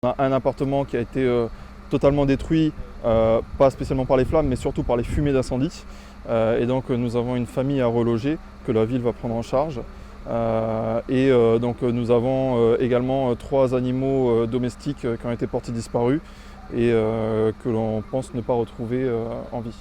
On a un appartement qui a été totalement détruit, pas spécialement par les flammes, mais surtout par les fumées d'incendie. Et donc nous avons une famille à reloger que la ville va prendre en charge. Donc nous avons également 3 animaux domestiques qui ont été portés disparus et que l'on pense ne pas retrouver en vie.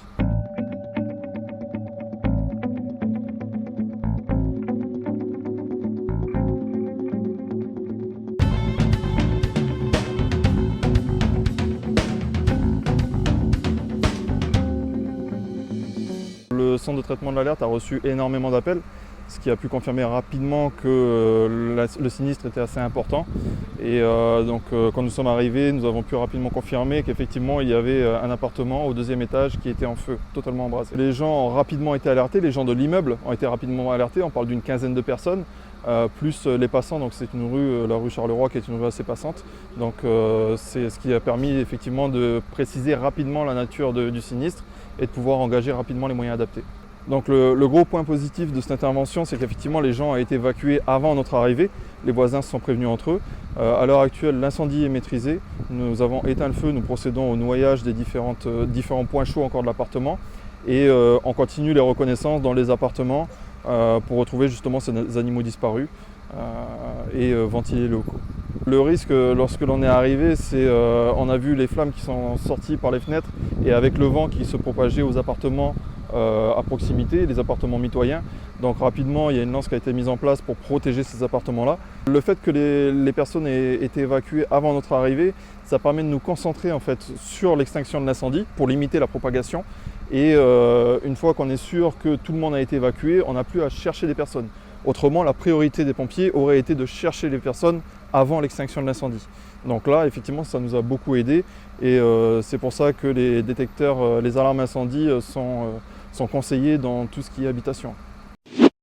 Le centre de traitement de l'alerte a reçu énormément d'appels, ce qui a pu confirmer rapidement que le sinistre était assez important. Et quand nous sommes arrivés, nous avons pu rapidement confirmer qu'effectivement il y avait un appartement au 2e étage qui était en feu, totalement embrasé. Les gens ont rapidement été alertés, les gens de l'immeuble ont été rapidement alertés, on parle d'une quinzaine de personnes, plus les passants, donc c'est une rue, la rue Charleroi, qui est une rue assez passante. Donc c'est ce qui a permis effectivement de préciser rapidement la nature du sinistre et de pouvoir engager rapidement les moyens adaptés. Donc le gros point positif de cette intervention, c'est qu'effectivement les gens ont été évacués avant notre arrivée. Les voisins se sont prévenus entre eux. À l'heure actuelle, l'incendie est maîtrisé. Nous avons éteint le feu, nous procédons au noyage des différents points chauds encore de l'appartement. Et on continue les reconnaissances dans les appartements pour retrouver justement ces animaux disparus et ventiler les locaux. Le risque lorsque l'on est arrivé, c'est on a vu les flammes qui sont sorties par les fenêtres et avec le vent qui se propageait aux appartements à proximité, les appartements mitoyens. Donc rapidement, il y a une lance qui a été mise en place pour protéger ces appartements-là. Le fait que les personnes aient été évacuées avant notre arrivée, ça permet de nous concentrer en fait sur l'extinction de l'incendie pour limiter la propagation. Et une fois qu'on est sûr que tout le monde a été évacué, on n'a plus à chercher des personnes. Autrement, la priorité des pompiers aurait été de chercher les personnes avant l'extinction de l'incendie. Donc là, effectivement, ça nous a beaucoup aidé et c'est pour ça que les détecteurs, les alarmes incendie sont conseillés dans tout ce qui est habitation.